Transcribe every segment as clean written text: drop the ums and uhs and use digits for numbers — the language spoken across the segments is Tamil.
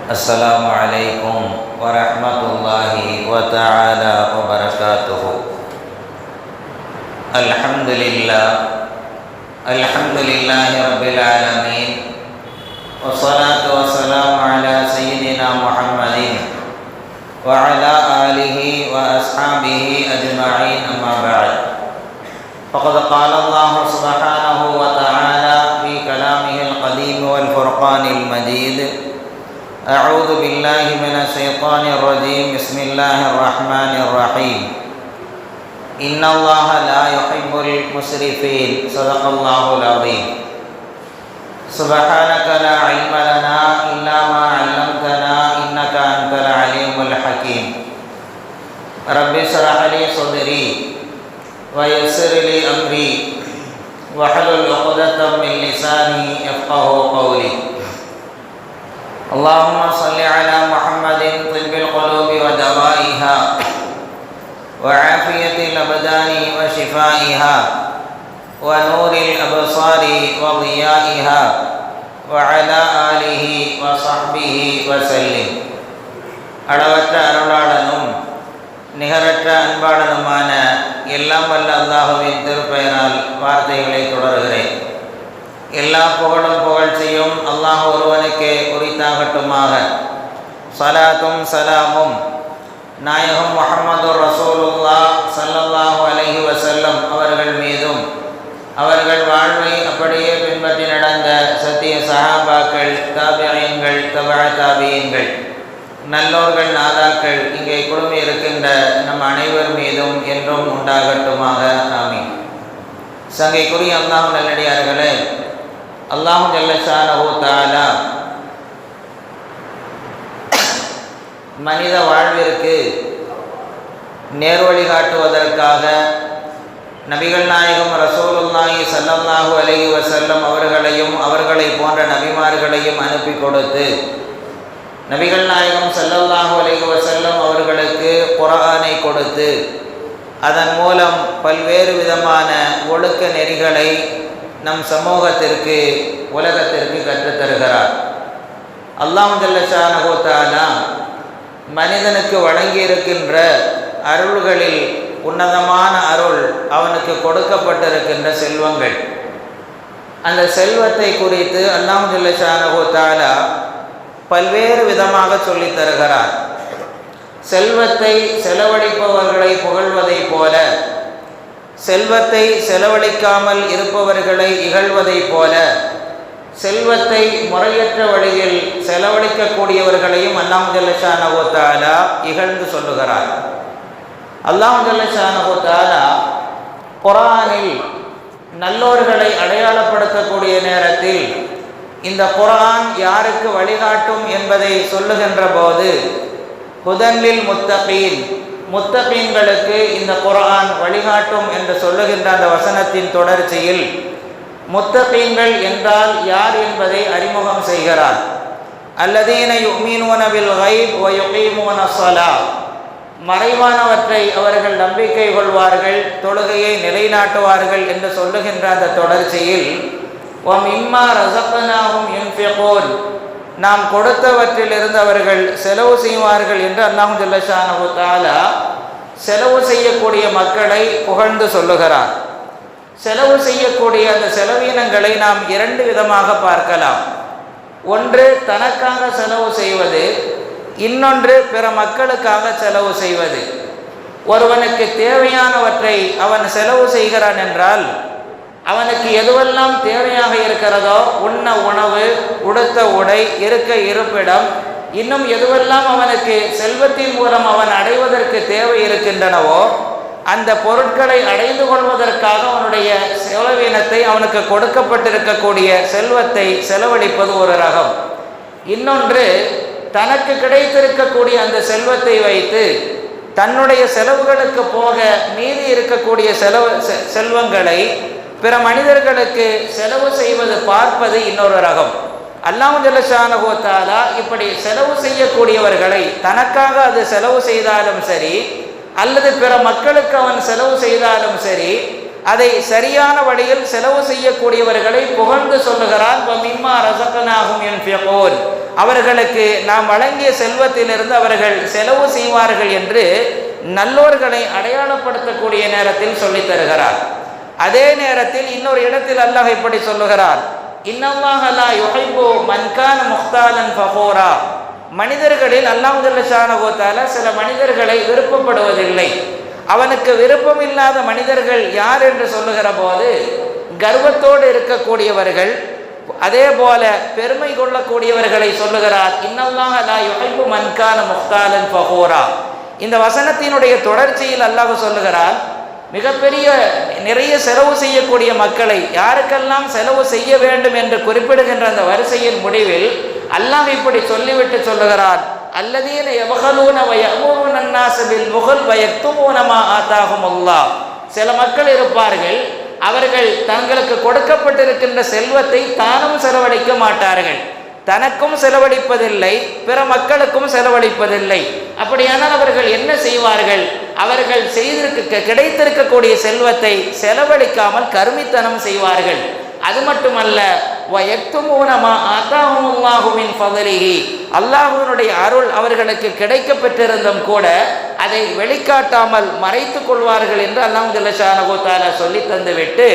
السلام عليكم ورحمة الله وتعالى وبركاته. الحمد لله رب العالمين، والصلاة والسلام على سيدنا محمد وعلى آله وأصحابه أجمعين، أما بعد. فقد قال الله سبحانه وتعالى في كلامه القديم والفرقان المجيد: أعوذ بالله من الشيطان الرجيم، بسم الله الرحمن الرحيم. إن الله لا يحب المسرفين. صدق الله العظيم. سبحانك لا علم لنا إلا ما علمتنا إنك أنت العليم الحكيم. رب اشرح لي صدري ويسر لي أمري واحلل عقدة من لساني يفقهوا قولي. اللهم صل على محمد طب القلوب ودوائها وعافية الأبدان وشفائها ونور الأبصار وضيائها وعلى آله وصحبه وسلم. அளவற்ற அருளாளனும் நிகரற்ற அன்பாளனுமான எல்லாம் வல்ல அல்லாஹுவின் திருப்பெயரால் வார்த்தைகளை தொடர்கிறேன். எல்லா புகழும் புகழ்ச்சியும் அல்லாஹ் ஒருவனுக்கே உரித்தாகட்டுமாக. ஸலாத்தும் ஸலாமும் நாயகம் முஹம்மது ரசூலுல்லாஹ் ஸல்லல்லாஹு அலைஹி வஸல்லம் அவர்கள் மீதும், அவர்கள் வாழ்வை அப்படியே பின்பற்றி நடந்த சத்திய சஹாபாக்கள், தாபிஈன்கள், தபஅ தாபிஈன்கள், நல்லோர்கள், நாதாக்கள், இங்கே குழுமி இருக்கின்ற நம் அனைவர் மீதும் என்றும் உண்டாகட்டுமாக. ஆமீன். சங்கைக்குரிய அல்லாஹ் நல்லடியார்களே, அல்லாஹ் ஜல்ல ஷானஹு தஆலா மனித வாழ்விற்கு நேர்வழி காட்டுவதற்காக நபிகள் நாயகம் ரசூலுல்லாஹி ஸல்லல்லாஹு அலைஹி வஸல்லம் அவர்களையும் அவர்களை போன்ற நபிமார்களையும் அனுப்பி கொடுத்து, நபிகள் நாயகம் ஸல்லல்லாஹு அலைஹி வஸல்லம் அவர்களுக்கு குர்ஆனை கொடுத்து, அதன் மூலம் பல்வேறு விதமான ஒழுக்க நெறிகளை நம் சமூகத்திற்கு, உலகத்திற்கு கற்றுத்தருகிறார். அல்லாஹ் ஜல்ல ஷானஹு தஆலா மனிதனுக்கு வழங்கியிருக்கின்ற அருள்களில் உன்னதமான அருள் அவனுக்கு கொடுக்கப்பட்டிருக்கின்ற செல்வங்கள். அந்த செல்வத்தை குறித்து அல்லாஹ் ஜல்ல ஷானஹு தஆலா பல்வேறு விதமாக சொல்லித் தருகிறார். செல்வத்தை செலவழிப்பவர்களை புகழ்வதைப் போல, செல்வத்தை செலவழிக்காமல் இருப்பவர்களை இகழ்வதைப் போல, செல்வத்தை முறையற்ற வழியில் செலவழிக்கக்கூடியவர்களையும் அல்லாஹ் ஜல்ல ஷானஹு தஆலா இகழ்ந்து சொல்லுகிறார். அல்லாஹ் ஜல்ல ஷானஹு தஆலா குர்ஆனில் நல்லோர்களை அடையாளப்படுத்தக்கூடிய நேரத்தில் இந்த குர்ஆன் யாருக்கு வழிகாட்டும் என்பதை சொல்லுகின்ற போது, ஹுதன்லில் முத்தகீன், முத்தகீன்களுக்கு இந்த குர்ஆன் வழிகாட்டும் என்று சொல்லுகின்ற அந்த வசனத்தின் தொடர்ச்சியில் முத்தகீன்கள் என்றால் யார் என்பதை அறிமுகம் செய்கிறார். அல்லதீன யுமினூன பில் கைப் வ யுகீமூன ஸலாத், மறைவானவற்றை அவர்கள் நம்பிக்கை கொள்வார்கள், தொழுகையை நிலைநாட்டுவார்கள் என்று சொல்லுகின்ற அந்த தொடர்ச்சியில் வ மிம்மா ரஸக்னாஹும் யுன்ஃபிகூன், நாம் கொடுத்தவற்றிலிருந்து அவர்கள் செலவு செய்வார்கள் என்று அல்லாஹ் ஜல்ல ஷானஹு தஆலா செலவு செய்யக்கூடிய மக்களை புகழ்ந்து சொல்லுகிறார். செலவு செய்யக்கூடிய அந்த செலவீனங்களை நாம் இரண்டு விதமாக பார்க்கலாம். ஒன்று தனக்காக செலவு செய்வது, இன்னொன்று பிற மக்களுக்காக செலவு செய்வது. ஒருவனுக்கு தேவையானவற்றை அவன் செலவு செய்கிறான் என்றால், அவனுக்கு எதுவெல்லாம் தேவையாக இருக்கிறதோ, உண்ண உணவு, உடுத்த உடை, இருக்க இருப்பிடம், இன்னும் எதுவெல்லாம் அவனுக்கு செல்வத்தின் மூலம் அவன் அடைவதற்கு தேவை இருக்கின்றனவோ, அந்த பொருட்களை அடைந்து கொள்வதற்காக அவனுடைய செலவீனத்தை, அவனுக்கு கொடுக்கப்பட்டிருக்கக்கூடிய செல்வத்தை செலவழிப்பது ஒரு ரகம். இன்னொன்று, தனக்கு கிடைத்திருக்கக்கூடிய அந்த செல்வத்தை வைத்து தன்னுடைய செலவுகளுக்கு போக மீதி இருக்கக்கூடிய செல்வங்களை பிற மனிதர்களுக்கு செலவு செய்வது, பார்ப்பது இன்னொரு ரகம். அல்லாஹ் ஜல்ல ஷானஹு தஆலா இப்படி செலவு செய்யக்கூடியவர்களை, தனக்காக அது செலவு செய்தாலும் சரி அல்லது பிற மக்களுக்கு அவன் செலவு செய்தாலும் சரி, அதை சரியான வழியில் செலவு செய்யக்கூடியவர்களை புகழ்ந்து சொல்லுகிறான். மிம்மா ரஸக்னாஹும் யுன்ஃபிகூன், அவர்களுக்கு நாம் வழங்கிய செல்வத்திலிருந்து அவர்கள் செலவு செய்வார்கள் என்று நல்லோர்களை அடையாளப்படுத்தக்கூடிய நேரத்தில் சொல்லித் தருகிறார். அதே நேரத்தில் இன்னொரு இடத்தில் அல்லாஹ் இப்படி சொல்லுகிறார், இன்னல்லாஹ லா யுஹிப்பு மன் கான முக்தாலன் ஃபகூரா, மனிதர்களில் அல்லாஹ் ஜல்ல ஷானஹு வ தஆலா சில மனிதர்களை விருப்பப்படுவதில்லை. அவனுக்கு விருப்பமில்லாத மனிதர்கள் யார் என்று சொல்லுகிற போது கர்வத்தோடு இருக்கக்கூடியவர்கள், அதே போல பெருமை கொள்ளக்கூடியவர்களை சொல்லுகிறார். இன்னல்லாஹ லா யுஹிப்பு மன் கான முக்தாலன் ஃபகூரா. இந்த வசனத்தினுடைய தொடர்ச்சியில் அல்லாஹ் சொல்லுகிறார், மிகப்பெரிய நிறைய செலவு செய்யக்கூடிய மக்களை யாருக்கெல்லாம் செலவு செய்ய வேண்டும் என்று குறிப்பிடுகின்ற அந்த வரிசையின் முடிவில் அல்லாஹ் இப்படி சொல்லிவிட்டு சொல்லுகிறார், அல்லதீன யபகலூன வ யஅமுருன அன்னாஸ பில் புகல் வ யக்துமூன மா ஆதாஹுமுல்லாஹ். சில மக்கள் இருப்பார்கள், அவர்கள் தங்களுக்கு கொடுக்கப்பட்டிருக்கின்ற செல்வத்தை தானும் செலவழிக்க மாட்டார்கள், தனக்கும் செலவழிப்பதில்லை, பிற மக்களுக்கும் செலவழிப்பதில்லை. அப்படியானால் அவர்கள் என்ன செய்வார்கள்? அவர்கள் கிடைத்திருக்கக்கூடிய செல்வத்தை செலவழிக்காமல் கருமித்தனம் செய்வார்கள். அது மட்டுமல்ல, அல்லாஹ்வினுடைய அருள் அவர்களுக்கு கிடைக்க பெற்றிருந்தும் கூட அதை வெளிக்காட்டாமல் மறைத்துக் கொள்வார்கள் என்று அல்லாஹ் ஜல்ல ஷானஹு வ தஆலா சொல்லி தந்துவிட்டு,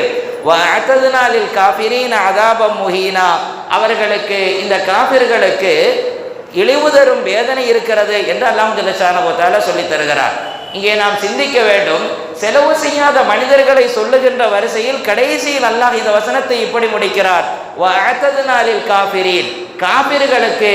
வஅததுனா லில் காஃபிரீன அஸாபம் முஹீனா, அவர்களுக்கு இந்த காஃபிர்களுக்கு இழிவு தரும் வேதனை இருக்கிறது என்று அல்லாஹ் ஜல்ல ஷானஹு வ தஆலா சொல்லி தருகிறார். இங்கே நாம் சிந்திக்க வேண்டும், செலவு செய்யாத மனிதர்களை சொல்லுகின்ற வரிசையில் கடைசியில் அல்லாஹ் இந்த வசனத்தை இப்படி முடிக்கிறார், வஅததுனா லில் காஃபிரீன், காபிர்களுக்கு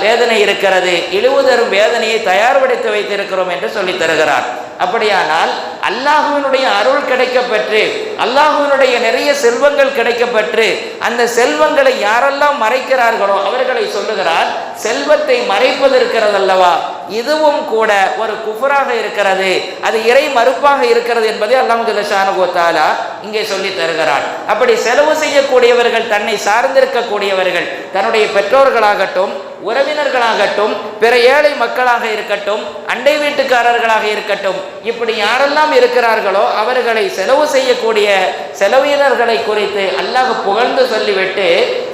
வேதனை இருக்கிறது, இழிவு தரும் வேதனையை தயார்படுத்தி வைத்திருக்கிறோம் என்று சொல்லி தருகிறார். அப்படியானால் அல்லாஹ்வினுடைய அருள் கிடைக்கப்பெற்று, அல்லாஹ்வினுடைய நிறைய செல்வங்கள் கிடைக்கப்பெற்று, அந்த செல்வங்களை யாரெல்லாம் மறைக்கிறார்களோ அவர்களை சொல்லுகிறார், செல்வத்தை மறைப்பது இருக்கிறது அல்லவா, இதுவும் கூட ஒரு குஃபராக இருக்கிறது, அது இறை மறுப்பாக இருக்கிறது என்பதை அல்லாஹ் ஜல்ல ஷானஹு வ தஆலா இங்கே சொல்லி தருகிறார். அப்படி செலவு செய்யக்கூடியவர்கள், தன்னை சார்ந்திருக்கக்கூடியவர்கள், தன்னுடைய பெற்றோர்களாகட்டும், உறவினர்களாகட்டும், பிற ஏழை மக்களாக இருக்கட்டும், அண்டை வீட்டுக்காரர்களாக இருக்கட்டும், இப்படி யாரெல்லாம் இருக்கிறார்களோ அவர்களை செலவு செய்யக்கூடிய செலவினர்களை குறித்து அல்லாஹ் புகழ்ந்து சொல்லிவிட்டு,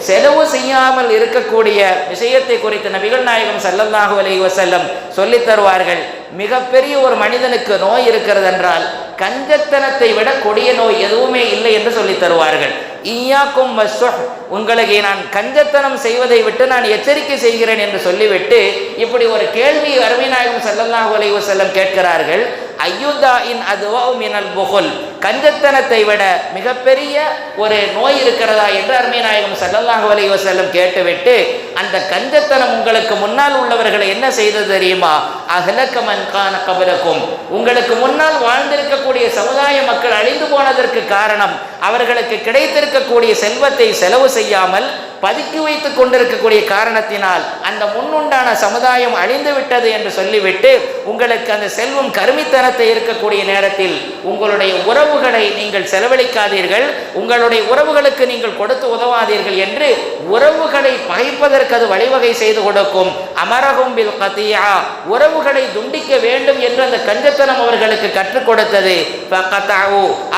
செலவு செய்யாமல் இருக்கக்கூடிய விஷயத்தை குறித்து நபிகள் நாயகம் ஸல்லல்லாஹு அலைஹி வஸல்லம் சொல்லித் தருவார்கள். மிகப்பெரிய ஒரு மனிதனுக்கு நோய் இருக்கிறது என்றால் கஞ்சத்தனத்தை விட கொடிய நோய் எதுவுமே இல்லை என்று சொல்லி தருவார்கள். ஈயாக்கும் வஸ்ஸுஹ், உங்களுக்கு நான் கஞ்சத்தனம் செய்வதை விட்டு நான் எச்சரிக்கை செய்கிறேன் என்று சொல்லிவிட்டு இப்படி ஒரு கேள்வி அருமை நாயகம் ஸல்லல்லாஹு அலைஹி வஸல்லம் கேட்கிறார்கள், ஐயுதாஇன் அதுவா மினல் புகுல், கஞ்சத்தனத்தை விட மிகப்பெரிய ஒரு நோய் இருக்கிறதா என்று அருமை நாயகம் ஸல்லல்லாஹு அலைஹி வஸல்லம் கேட்டுவிட்டு, அந்த கஞ்சத்தனம் உங்களுக்கு முன்னால் உள்ளவர்களை என்ன செய்தது தெரியுமா, அஹ்லக மன் கான கபலக்கும், உங்களுக்கு முன்னால் வாழ்ந்திருக்கக்கூடிய சமுதாய மக்கள் அழிந்து போனதற்கு காரணம் அவர்களுக்கு கிடைத்திருக்கக்கூடிய செல்வத்தை செலவு செய்யாமல் பதுக்கி வைத்துக் கொண்டிருக்கக்கூடிய காரணத்தினால் அந்த முன்னுண்டான சமுதாயம் அழிந்து விட்டது என்று சொல்லிவிட்டு, உங்களுக்கு அந்த செல்வம் கருமித்தனத்தை இருக்கக்கூடிய நேரத்தில் உங்களுடைய உறவுகளை நீங்கள் செலவழிக்காதீர்கள், உங்களுடைய உறவுகளுக்கு நீங்கள் கொடுத்து உதவாதீர்கள் என்று உறவுகளை பகைப்பதற்கு அது வழிவகை செய்து கொடுக்கும். அமரகும் பில் கதியா, உறவுகளை துண்டிக்க வேண்டும் என்று அந்த கஞ்சத்தனம் அவர்களுக்கு கற்றுக் கொடுத்தது.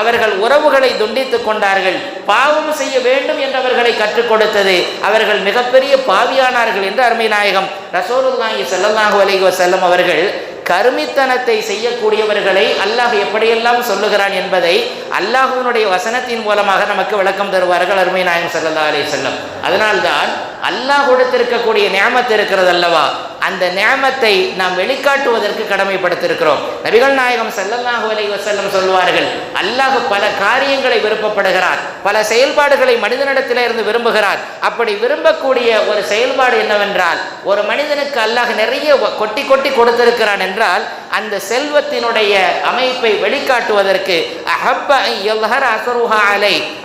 அவர்கள் உறவுகளை துண்டித்துக் கொண்டார்கள், பாவம் செய்ய வேண்டும் என்று அவர்களை கற்றுக் கொடுத்தது, அவர்கள் மிகப்பெரிய பாவியானார்கள் என்று அருமை நாயகம் ரசூலுல்லாஹி ஸல்லல்லாஹு அலைஹி வஸல்லம் அவர்கள் கருமித்தனத்தை செய்யக்கூடியவர்களை அல்லாஹ் எப்படியெல்லாம் சொல்லுகிறான் என்பதை அல்லாஹ்வினுடைய வசனத்தின் மூலமாக நமக்கு விளக்கம் தருவார்கள் அருமை நாயகம் ஸல்லல்லாஹு அலைஹி வஸல்லம். அதனால்தான் அல்லாஹ் கொடுத்திருக்கக்கூடிய நிஅமத் இருக்கிறது அல்லவா, அந்த நிஅமத்தை நாம் வெளிக்காட்டுவதற்கு கடமைப்படுத்தியிருக்கிறோம். நபிகள் நாயகம் ஸல்லல்லாஹு அலைஹி வஸல்லம் சொல்வார்கள், அல்லாஹ் பல காரியங்களை விருப்பப்படுகிறார், பல செயல்பாடுகளை மனிதனிடத்திலே இருந்து விரும்புகிறார். அப்படி விரும்பக்கூடிய ஒரு செயல்பாடு என்னவென்றால், ஒரு மனிதனுக்கு அல்லாஹ் நிறைய கொட்டி கொட்டி கொடுத்திருக்கிறான் என்றால் அந்த செல்வத்தினுடைய அமைப்பை வெளிக்காட்டுவதற்கு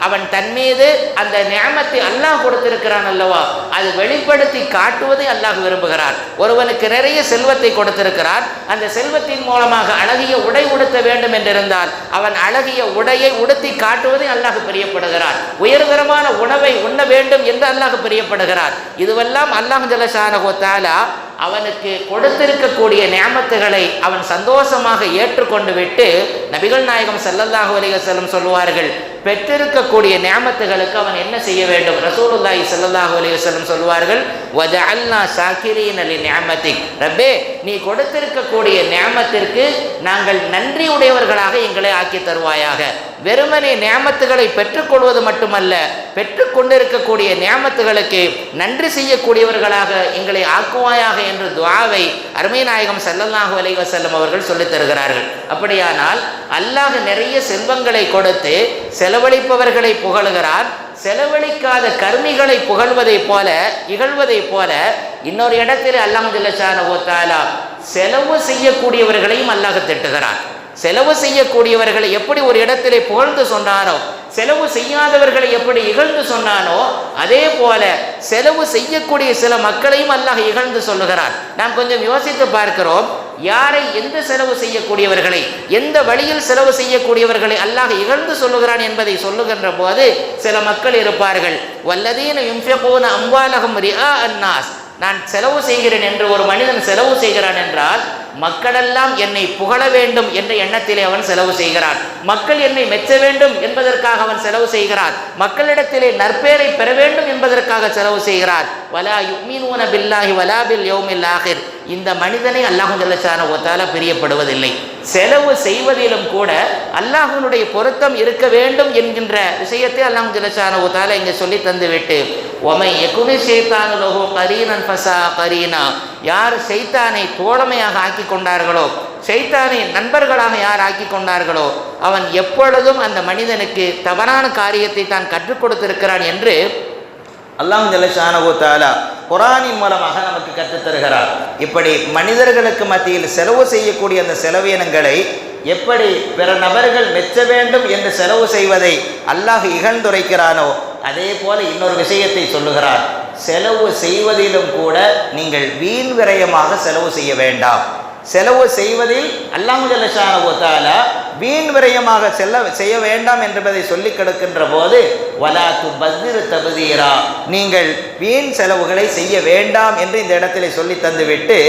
அவன் தன் மீது அந்த நிஅமத்தை அல்லாஹ் கொடுத்திருக்கிறான் அல்லவா, அது வெளிப்படுத்தி காட்டுவதை அல்லாஹ் விரும்புகிறார். ஒருவனுக்கு நிறைய செல்வத்தை கொடுத்திருக்கிறார், அந்த செல்வத்தின் மூலமாக அழகிய உடை உடுத்த வேண்டும் என்றிருந்தால் அவன் அழகிய உடையை உடுத்தி காட்டுவதை அல்லாஹ் பிரியப்படுகிறார். உயர்தரமான உணவை உண்ண வேண்டும் என்று அல்லாஹ் பிரியப்படுகிறார். இதுவெல்லாம் அல்லாஹ் ஜல்ல ஷானஹு வ தஆலா அவனுக்கு கொடுத்திருக்கக்கூடிய நியாமத்துகளை அவன் சந்தோஷமாக ஏற்றுக்கொண்டு விட்டு நபிகள் நாயகம் ஸல்லல்லாஹு அலைஹி வஸல்லம் சொல்லுவார்கள், பெற்றிருக்கக்கூடிய நியாமத்துகளுக்கு அவன் என்ன செய்ய வேண்டும்? ரசூலுல்லாஹி ஸல்லல்லாஹு அலைஹி வஸல்லம் சொல்லுவார்கள், வஜஅல்னா ஷாக்கிரீன லிநிஅமதிக், ரப்பே நீ கொடுத்திருக்கக்கூடிய நியாமத்திற்கு நாங்கள் நன்றி உடையவர்களாக எங்களை ஆக்கி தருவாயாக. வெறுமனே நியாமத்துகளை பெற்றுக்கொள்வது மட்டுமல்ல, பெற்றுக்கொண்டிருக்கக்கூடிய நியாமத்துகளுக்கு நன்றி செய்யக்கூடியவர்களாக எங்களை ஆக்குவாயாக என்று துஆவை அருமை நாயகம் ஸல்லல்லாஹு அலைஹி வஸல்லம் அவர்கள் சொல்லித் தருகிறார்கள். அப்படியானால் அல்லாஹ் நிறைய செல்வங்களை கொடுத்து செலவழிப்பவர்களை புகழுகிறார். செலவழிக்காத கர்மிகளை இகழ்வதை போல இன்னொரு இடத்தில் அல்லாஹ் ஜல்ல ஷானஹு வ தஆலா செலவு செய்யக்கூடியவர்களையும் அல்லாஹ் திட்டுகிறார். செலவு செய்யக்கூடியவர்களை எப்படி ஒரு இடத்திலே புகழ்ந்து சொன்னானோ, செலவு செய்யாதவர்களை எப்படி இகழ்ந்து சொன்னானோ, அதே போல செலவு செய்யக்கூடிய சில மக்களையும் அல்லாஹ் இகழ்ந்து சொல்லுகிறார். நாம் கொஞ்சம் யோசித்து பார்க்கிறோம், யாரை, எந்த செலவு செய்யக்கூடியவர்களை, எந்த வழியில் செலவு செய்யக்கூடியவர்களை அல்லாஹ் இகழ்ந்து சொல்லுகிறான் என்பதை சொல்லுகின்ற போது சில மக்கள் இருப்பார்கள், வல்லதீன யுன்ஃபிகூன அம்வாலஹும் ரிஆ அன்னாஸ், நான் செலவு செய்கிறேன் என்று ஒரு மனிதன் செலவு செய்கிறான் என்றால் மக்களெல்லாம் என்னை புகழ வேண்டும் என்ற எண்ணத்திலே அவன் செலவு செய்கிறான். மக்கள் என்னை மெச்ச வேண்டும் என்பதற்காக அவன் செலவு செய்கிறான். மக்களிடத்திலே நற்பெயரை பெற வேண்டும் என்பதற்காக செலவு செய்கிறான். வலா யுமினூன பில்லாஹி வலா பில் யௌமில் ஆகிர், இந்த மனிதனை அல்லாஹ் ஜல்ல ஷானஹு வ தஆலா பிரியப்படுவதில்லை. செலவு செய்வதிலும் கூட அல்லாஹ்வினுடைய பொருத்தம் இருக்க வேண்டும் என்கின்ற விஷயத்தை அல்லாஹ் ஜல்ல ஷானஹு வ தஆலா இங்கே சொல்லி தந்துவிட்டு, ஒமை யகுனி ஷைத்தானு லஹு கரீனன் ஃபஸா கரீனா, யார் ஷைத்தானை தோழமையாக ஆக்கி கொண்டார்களோ, ஷைத்தானை நண்பர்களாக யார் ஆக்கி கொண்டார்களோ, அவன் எப்பொழுதும் அந்த மனிதனுக்கு தவறான காரியத்தை தான் கற்றுக் கொடுத்திருக்கிறான் என்று அல்லாஹ் ஜல்ல ஷானஹு வ தஆலா குர்ஆனின் மூலமாக நமக்கு கற்றுத் தருகிறார். இப்படி மனிதர்களுக்கு மத்தியில் செலவு செய்யக்கூடிய அந்த செலவினங்களை எப்படி பிற நபர்கள் மெச்ச வேண்டும் என்று செலவு செய்வதை அல்லாஹ் இகழ்ந்துரைக்கிறானோ, அதே போல இன்னொரு விஷயத்தை சொல்லுகிறார், செலவு செய்வதிலும் கூட நீங்கள் வீண் விரயமாக செலவு செய்ய வேண்டாம். செலவு செய்வதில் அல்லாஹ் ஜல்ல ஷானஹு வ தஆலா வீண் விரயமாக செய்ய வேண்டாம் என்பதை சொல்லி கிடக்கின்ற போது, வலா துபஸ்ஸிர் தப்ஸீரா, நீங்கள் வீண் செலவுகளை செய்ய வேண்டாம் என்று இந்த இடத்திலே சொல்லி தந்துவிட்டு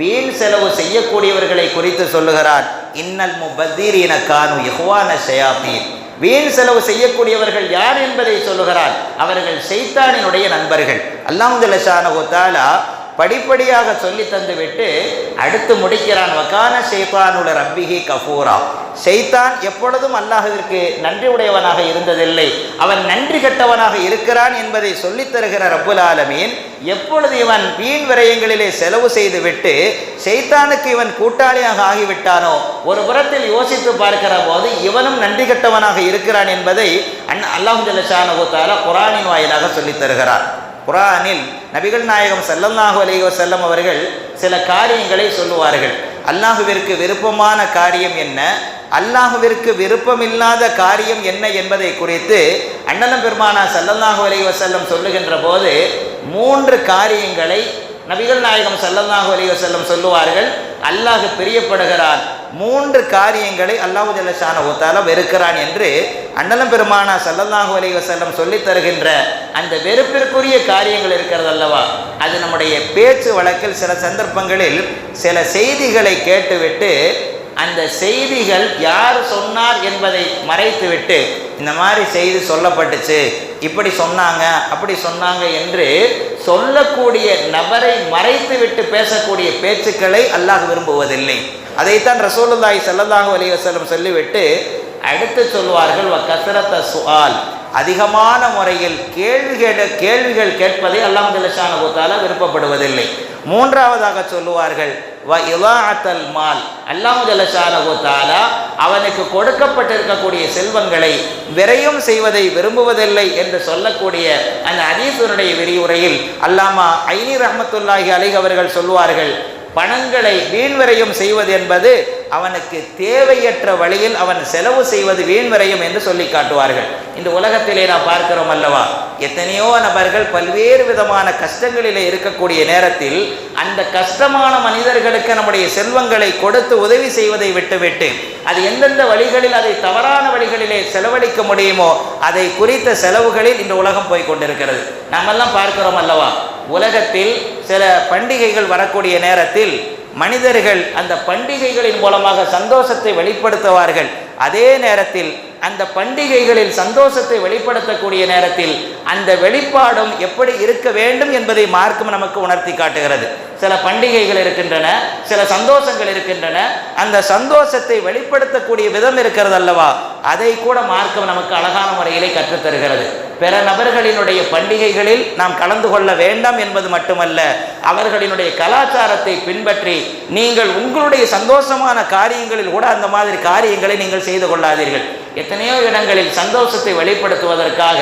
வீண் செலவு செய்யக்கூடியவர்களை குறித்து சொல்லுகிறார், இன்னல் முபஸ்ஸிரீன கானு இஹ்வான ஷயாத்தீன், வீண் செலவு செய்யக்கூடியவர்கள் யார் என்பதை சொல்லுகிறார், அவர்கள் ஷைத்தானினுடைய நண்பர்கள். அல்லாஹ் ஜல்ல ஷானஹு வ தஆலா படிப்படியாக சொல்லி தந்துவிட்டு அடுத்து முடிக்கிறான், வகான ஷைத்தானுல ரப்பிஹி கஃபூரா, ஷைத்தான் எப்பொழுதும் அல்லாஹ்விற்கு நன்றி உடையவனாக இருந்ததில்லை, அவன் நன்றி கெட்டவனாக இருக்கிறான் என்பதை சொல்லித் தருகிற ரப்புல் ஆலமீன், எப்பொழுது இவன் வீண் விரயங்களிலே செலவு செய்துவிட்டு ஷைத்தானுக்கு இவன் கூட்டாளியாக ஆகிவிட்டானோ, ஒரு புறத்தில் யோசித்து பார்க்கிற போது இவனும் நன்றி கெட்டவனாக இருக்கிறான் என்பதை அல்லாஹ் ஜல்ல ஷானஹு வ தஆலா குர்ஆனின் வாயிலாக சொல்லித் தருகிறார். குர்ஆனில் நபிகள் நாயகம் ஸல்லல்லாஹு அலைஹி வஸல்லம் அவர்கள் சில காரியங்களை சொல்லுவார்கள். அல்லாஹ்விற்கு விருப்பமான காரியம் என்ன, அல்லாஹ்விற்கு விருப்பமில்லாத காரியம் என்ன என்பதை குறித்து அண்ணலம் பெருமானா ஸல்லல்லாஹு அலைஹி வஸல்லம் சொல்லுகின்ற போது 3 காரியங்களை நபிகள் நாயகம் ஸல்லல்லாஹு அலைஹி வஸல்லம் சொல்லுவார்கள். அல்லாஹ் பிரியப்படுகிறான், 3 காரியங்களை அல்லாஹ் ஜல்ல ஷானஹு வ தஆலா வெறுக்கிறான் என்று அண்ணலம் பெருமானா ஸல்லல்லாஹு அலைஹி வஸல்லம் சொல்லி தருகின்ற அந்த வெறுப்பிற்குரிய காரியங்கள் இருக்கிறது அல்லவா, அது நம்முடைய பேச்சு வழக்கில் சில சந்தர்ப்பங்களில் சில செய்திகளை கேட்டுவிட்டு அந்த செய்திகள் யார் சொன்னார் என்பதை மறைத்துவிட்டு, இந்த மாதிரி செய்தி சொல்லப்பட்டுச்சு, இப்படி சொன்னாங்க, அப்படி சொன்னாங்க என்று சொல்லக்கூடிய நபரை மறைத்துவிட்டு பேசக்கூடிய பேச்சுக்களை அல்லாஹ் விரும்புவதில்லை. அதைத்தான் ரசூலுல்லாஹி ஸல்லல்லாஹு அலைஹி வஸல்லம் சொல்லிவிட்டு அடுத்து சொல்வார்கள், வ கஸரத்த சுஆல், அதிகமான முறையில் கேள்விகள் கேட்பதை அல்லாஹ் ஜல்ல ஷானஹு வ தஆலா விருப்பப்படுவதில்லை. 3ஆவதாக சொல்லுவார்கள், வ இலாஅத்தல் மால், அல்லாஹ் ஜல்ல ஷானஹு வ தஆலா அவனுக்கு கொடுக்கப்பட்டிருக்கக்கூடிய செல்வங்களை விரயம் செய்வதை விரும்புவதில்லை என்று சொல்லக்கூடிய அந்த ஹதீஸுடைய விரிவுரையில் அல்லாமா ஐனி ரஹ்மத்துல்லாஹி அலைஹி அவர்கள் சொல்லுவார்கள், பணங்களை வீண் விரயம் செய்வது என்பது அவனுக்கு தேவையற்ற வழியில் அவன் செலவு செய்வது வீண் விரயம் என்று சொல்லி காட்டுவார்கள். இந்த உலகத்திலே நாம் பார்க்கிறோம் அல்லவா, எத்தனையோ நபர்கள் பல்வேறு விதமான கஷ்டங்களிலே இருக்கக்கூடிய நேரத்தில் அந்த கஷ்டமான மனிதர்களுக்கு நம்முடைய செல்வங்களை கொடுத்து உதவி செய்வதை விட்டுவிட்டு அது எந்தெந்த வழிகளில் அதை தவறான வழிகளிலே செலவழிக்க முடியுமோ அதை குறித்த செலவுகளில் இந்த உலகம் போய் கொண்டிருக்கிறது. நாமெல்லாம் பார்க்கிறோம் அல்லவா, உலகத்தில் சில பண்டிகைகள் வரக்கூடிய நேரத்தில் மனிதர்கள் அந்த பண்டிகைகளின் மூலமாக சந்தோஷத்தை வெளிப்படுத்துவார்கள். அதே நேரத்தில் அந்த பண்டிகைகளில் சந்தோஷத்தை வெளிப்படுத்தக்கூடிய நேரத்தில் அந்த வெளிப்பாடும் எப்படி இருக்க வேண்டும் என்பதை மார்க்கம் நமக்கு உணர்த்தி காட்டுகிறது. சில பண்டிகைகள் இருக்கின்றன, சில சந்தோஷங்கள் இருக்கின்றன. அந்த சந்தோஷத்தை வெளிப்படுத்தக்கூடிய விதம் இருக்கிறது அல்லவா, அதை கூட மார்க்கம் நமக்கு அழகான முறையிலே கற்றுத்தருகிறது. பிற நபர்களினுடைய பண்டிகைகளில் நாம் கலந்து கொள்ள வேண்டாம் என்பது மட்டுமல்ல, அவர்களினுடைய கலாச்சாரத்தை பின்பற்றி நீங்கள் உங்களுடைய சந்தோஷமான காரியங்களில் கூட அந்த மாதிரி காரியங்களை நீங்கள் செய்து கொள்ளாதீர்கள். எத்தனையோ இடங்களில் சந்தோஷத்தை வெளிப்படுத்துவதற்காக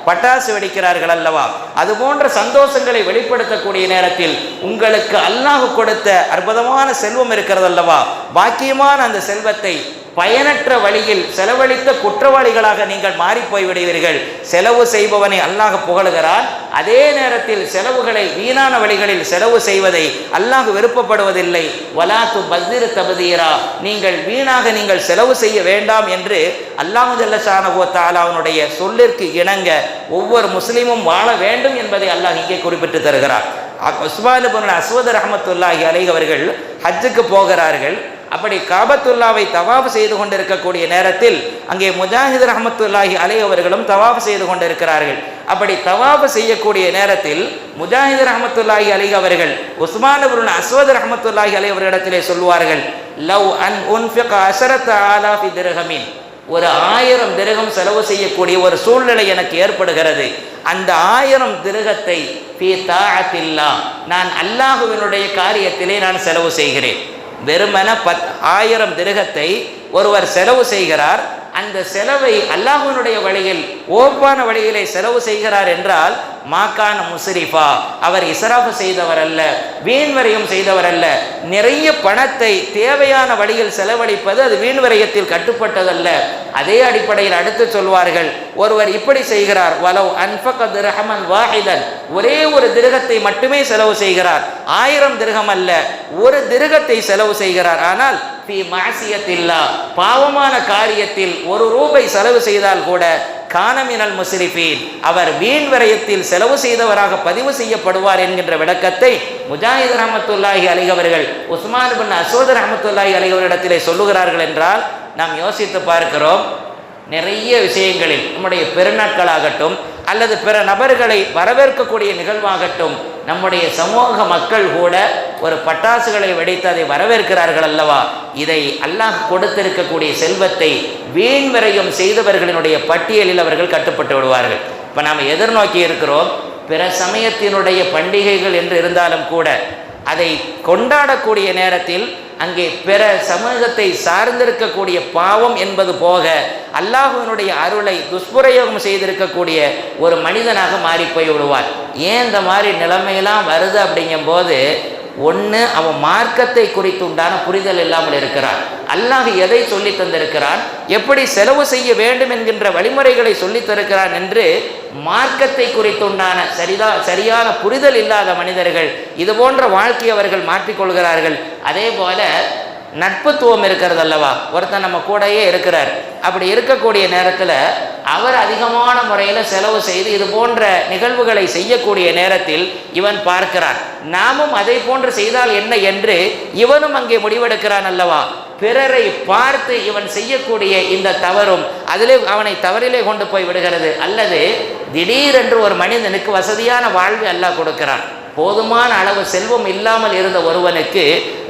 பட்டாசு வெடிக்கிறார்கள் அல்லவா, அது போன்ற சந்தோஷங்களை வெளிப்படுத்தக்கூடிய நேரத்தில் உங்களுக்கு அல்லாஹ் கொடுத்த அற்புதமான செல்வம் இருக்கிறது அல்லவா, பாக்கியமான அந்த செல்வத்தை பயனற்ற வழியில் செலவழித்த குற்றவாளிகளாக நீங்கள் மாறி போய்விடுவீர்கள். செலவு செய்பவனை அல்லாஹ் புகழுகிறான். அதே நேரத்தில் செலவுகளை வீணான வழிகளில் செலவு செய்வதை அல்லாஹ் விருப்பப்படுவதில்லை. வலாத்து பஸ்திர் தபதீரா, நீங்கள் வீணாக நீங்கள் செலவு செய்ய வேண்டாம் என்று அல்லாஹ் ஜல்ல ஷானஹு வ தஆலா அவனுடைய சொல்லிற்கு இணங்க ஒவ்வொரு முஸ்லிமும் வாழ வேண்டும் என்பதை அல்லாஹ் இங்கே குறிப்பிட்டு தருகிறார். உஸ்மான் இப்னு அஸ்வத் ரஹ்மத்துல்லாஹி அலைஹி அவர்கள் ஹஜ்ஜுக்கு போகிறார்கள். அப்படி காபத்துல்லாவை தவாஃப் செய்து கொண்டிருக்கக்கூடிய நேரத்தில் அங்கே முஜாஹித் ரஹ்மத்துல்லாஹி அலைஹி அவர்களும் தவாஃப் செய்து கொண்டிருக்கிறார்கள். அப்படி தவாஃப் செய்யக்கூடிய நேரத்தில் முஜாஹித் ரஹ்மத்துல்லாஹி அலைஹி அவர்கள் உஸ்மான் இப்னு அஸ்வத் ரஹ்மத்துல்லாஹி அலைஹி அவர்களிடத்திலே சொல்வார்கள், லவ் அன் உன்ஃபிக 10,000 திர்ஹமின், ஒரு 1000 திர்ஹம் செலவு செய்யக்கூடிய ஒரு சூழ்நிலை எனக்கு ஏற்படுகிறது. அந்த 1000 திர்ஹத்தை ஃபீ தாஅத்தில்லாஹ், நான் அல்லாஹ்வினுடைய காரியத்திலே நான் செலவு செய்கிறேன். வெறுமன 1000 திர்ஹத்தை ஒருவர் செலவு செய்கிறார். அந்த செலவை அல்லாஹ்வினுடைய வழியில் ஓப்பான வழியிலே செலவு செய்கிறார் என்றால் மாக்கான முஸ்ரிஃபா, அவர் இஸ்ராஃப் செய்தவர் அல்ல, வீண்வரையும் செய்தவர் அல்ல. நிறைய பணத்தை தேவையான வழியில் செலவழிப்பது அது வீண்வரையத்தில் கட்டுப்பட்டதல்ல. அதே அடிப்படையில் அடுத்து சொல்வார்கள், ஒருவர் இப்படி செய்கிறார், வலவ் அன்ஃபக திர்ஹமன் வாஹிதன், ஒரே ஒரு திர்ஹத்தை மட்டுமே செலவு செய்கிறார், 1000 திர்ஹம் அல்ல, ஒரு திர்ஹத்தை செலவு செய்கிறார். ஆனால் ஃபீ மஅசியத்தில்லாஹ், பாவமான காரியத்தில் 1 ரூபாய் செலவு செய்தால் கூட கானமினல் முஸ்ரிஃபீன், அவர் வீண் விரயத்தில் செலவு செய்தவராக பதிவு செய்யப்படுவார் என்கின்ற விளக்கத்தை முஜாஹித் ரஹ்மத்துல்லாஹி அலைஹி அவர்கள் உஸ்மான் இப்னு அஸ்வத் ரஹ்மத்துல்லாஹி அலைஹி அவர்களிடத்திலே சொல்லுகிறார்கள் என்றால் நாம் யோசித்து பார்க்கிறோம். நிறைய விஷயங்களில் நம்முடைய பெருநாட்களாகட்டும் அல்லது பிற நபர்களை வரவேற்கக்கூடிய நிகழ்வாகட்டும், நம்முடைய சமூக மக்கள் கூட ஒரு பட்டாசுகளை வெடித்து அதை வரவேற்கிறார்கள் அல்லவா. இதை அல்லாஹ் கொடுத்திருக்கக்கூடிய செல்வத்தை வீண் விரயம் செய்தவர்களினுடைய பட்டியலில் அவர்கள் கட்டுப்பட்டு விடுவார்கள். இப்போ நாம் எதிர்நோக்கி இருக்கிறோம், பிற சமயத்தினுடைய பண்டிகைகள் என்று இருந்தாலும் கூட அதை கொண்டாடக்கூடிய நேரத்தில் அங்கே பிற சமூகத்தை சார்ந்திருக்கக்கூடிய பாவம் என்பது போக அல்லாஹ்வினுடைய அருளை துஷ்பிரயோகம் செய்திருக்கக்கூடிய ஒரு மனிதனாக மாறி போய் விடுவார். ஏன் இந்த மாதிரி நிலைமையெல்லாம் வருது அப்படிங்கும்போது, ஒன்று அவன் மார்க்கத்தை குறித்து உண்டான புரிதல் இல்லாமல் இருக்கிறான். அல்லாஹ் எதை சொல்லி தந்திருக்கிறான், எப்படி செலவு செய்ய வேண்டும் என்கின்ற வழிமுறைகளை சொல்லி தருகிறான் என்று மார்க்கத்தை குறித்துண்டான சரியான புரிதல் இல்லாத மனிதர்கள் இது போன்ற வாழ்க்கை அவர்கள் மாற்றிக்கொள்கிறார்கள். அதே போல நட்புத்துவம் இருக்கிறது அல்லவா, ஒருத்தன் நம்ம கூடயே இருக்கிறார், அப்படி இருக்கக்கூடிய நேரத்தில் அவர் அதிகமான முறையில் செலவு செய்து இது போன்ற நிகழ்வுகளை செய்யக்கூடிய நேரத்தில் இவன் பார்க்கிறான், நாமும் அதை போன்று செய்தால் என்ன என்று இவனும் அங்கே முடிவெடுக்கிறான் அல்லவா. பிறரை பார்த்து இவன் செய்யக்கூடிய இந்த தவறும் அதிலே அவனை தவறிலே கொண்டு போய் விடுகிறது. அல்லது திடீரென்று ஒரு மனிதனுக்கு வசதியான வாழ்வை அல்லாஹ் கொடுக்கிறான். போதுமான அளவு செல்வம் இல்லாமல் இருந்த ஒருவனுக்கு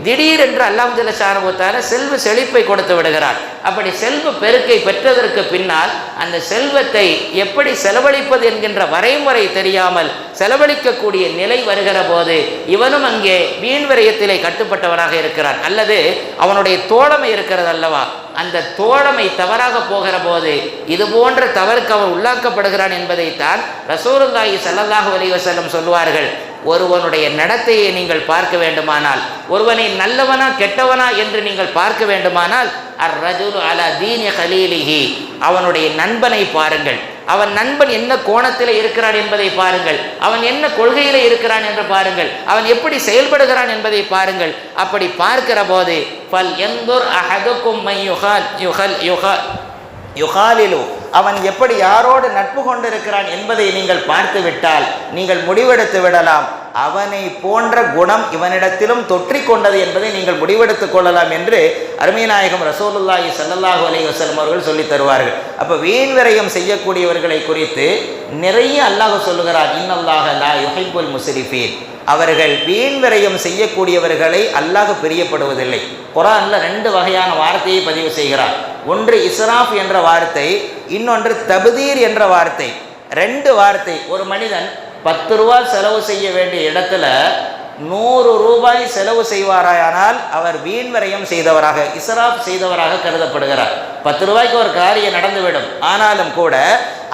திடீரென்று அல்லாஹ் ஜல்ல ஷானஹு வ தஆலா செல்வ செழிப்பை கொடுத்து விடுகிறார். அப்படி செல்வ பெருக்கை பெற்றதற்கு பின்னால் அந்த செல்வத்தை எப்படி செலவழிப்பது என்கின்ற வரைமுறை தெரியாமல் செலவழிக்கக்கூடிய நிலை வருகிற போது இவனும் அங்கே வீண் விரயத்திலே கட்டுப்பட்டவனாக இருக்கிறான். அல்லது அவனுடைய தோழமை இருக்கிறது அல்லவா, அந்த தோழமை தவறாக போகிற போது இது போன்ற தவறுக்கு அவன் உள்ளாக்கப்படுகிறான் என்பதைத்தான் ரசூலுல்லாஹி ஸல்லல்லாஹு அலைஹி வஸல்லம் சொல்வார்கள். ஒருவனுடைய நடத்தையை நீங்கள் பார்க்க வேண்டுமானால், ஒருவனை நல்லவனா கெட்டவனா என்று நீங்கள் பார்க்க வேண்டுமானால், அர்-ரஜுலு அலா தீனி கலீலிஹி, அவனுடைய நண்பனை பாருங்கள். அவன் நண்பன் என்ன கோணத்தில் இருக்கிறான் என்பதை பாருங்கள். அவன் என்ன கொள்கையில் இருக்கிறான் என்று பாருங்கள். அவன் எப்படி செயல்படுகிறான் என்பதை பாருங்கள். அப்படி பார்க்கிற போது ஃபல் யன்துர் அஹதுக்கும் மை யுகாலிலு, அவன் எப்படி யாரோடு நட்பு கொண்டிருக்கிறான் என்பதை நீங்கள் பார்த்து விட்டால் நீங்கள் முடிவெடுத்து விடலாம், அவனை போன்ற குணம் இவனிடத்திலும் தொற்றிக் கொண்டது என்பதை நீங்கள் முடிவெடுத்துக் கொள்ளலாம் என்று அருமை நாயகம் ரசூலுல்லாஹி ஸல்லல்லாஹு அலைஹி வஸல்லம் அவர்கள் சொல்லித் தருவார்கள். அப்போ வீண் விரயம் செய்யக்கூடியவர்களை குறித்து நிறைய அல்லாஹ் சொல்லுகிறார், இன்னல்லாஹ லா யுஹிப்புல் முஸ்ரிஃபீன், அவர்கள் வீண் விரயம் செய்யக்கூடியவர்களை அல்லாஹ் பிரியப்படுவதில்லை. குர்ஆன்ல 2 வகையான வார்த்தையை பதிவு செய்கிறார். ஒன்று இஸ்ராஃப் என்ற வார்த்தை, இன்னொன்று தப்தீர் என்ற வார்த்தை. 2 வார்த்தை. ஒரு மனிதன் 10 ரூபா செலவு செய்ய வேண்டிய இடத்துல 100 ரூபாய் செலவு செய்வாராயானால் அவர் வீண் விரயம் செய்தவராக, இஸ்ராஃப் செய்தவராக கருதப்படுகிறார். 10 ரூபாய்க்கு ஒரு காரியம் நடந்துவிடும். ஆனாலும் கூட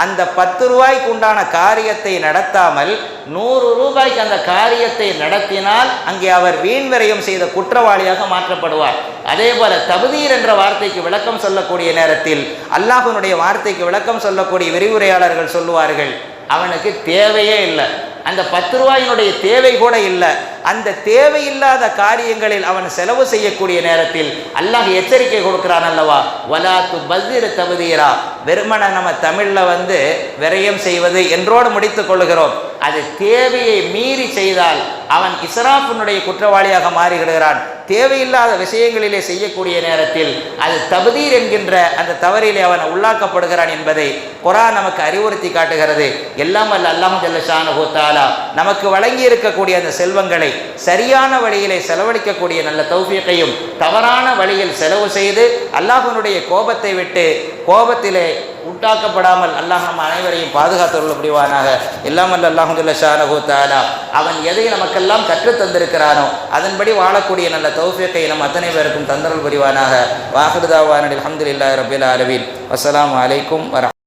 அந்த 10 ரூபாய்க்கு உண்டான காரியத்தை நடத்தாமல் 100 ரூபாய்க்கு அந்த காரியத்தை நடத்தினால் அங்கே அவர் வீண் விரயம் செய்த குற்றவாளியாக மாற்றப்படுவார். அதே போல தப்தீர் என்ற வார்த்தைக்கு விளக்கம் சொல்லக்கூடிய நேரத்தில், அல்லாஹ்வினுடைய வார்த்தைக்கு விளக்கம் சொல்லக்கூடிய விரிவுரையாளர்கள் சொல்லுவார்கள், அவனுக்கு தேவையே இல்லை, அந்த 10 ரூபாயினுடைய தேவை கூட இல்லை. அந்த தேவையில்லாத காரியங்களில் அவன் செலவு செய்யக்கூடிய நேரத்தில் அல்லாஹ் எச்சரிக்கை கொடுக்கிறான் அல்லவா, வலா துபஸ்ஸிர் தப்தீரா. வெறுமன நம்ம தமிழில் விரயம் செய்வது என்றோடு முடித்துக் கொள்கிறோம். அது தேவையை மீறி செய்தால் அவன் இஸ்ராஃபினுடைய குற்றவாளியாக மாறிவிடுகிறான். தேவையில்லாத விஷயங்களிலே செய்யக்கூடிய நேரத்தில் அது தப்தீர் என்கின்ற அந்த தவறிலே அவன் உள்ளாக்கப்படுகிறான் என்பதை குர்ஆன் நமக்கு அறிவுறுத்தி காட்டுகிறது. எல்லாம் வல்ல அல்லாஹ் ஜல்ல ஷானஹு தஆலா நமக்கு வழங்கி இருக்கக்கூடிய அந்த செல்வங்களை சரியான வழியிலே செலவழிக்கக்கூடிய நல்ல தௌஃபீக்கையும், தவறான வழியில் செலவு செய்து அல்லாஹ்வினுடைய கோபத்தை விட்டு கோபத்திலே உண்டாக்கப்படாமல் அல்லாஹ் நம்ம அனைவரையும் பாதுகாத்துள்ள முடிவானாக. எல்லாம் வல்ல அல்லாஹ் ஜல்ல ஷானஹு தஆலா அவன் எதை நமக்கெல்லாம் கற்றுத் தந்திருக்கிறானோ அதன்படி வாழக்கூடிய நல்ல தௌஃபீக்கை நம் அத்தனை பேருக்கும் தந்தருள் புரிவானாக. வாஹிரு தாவானா அல்ஹம்துலில்லாஹி ரப்பில் ஆலமீன். வஸ்ஸலாமு அலைக்கும்.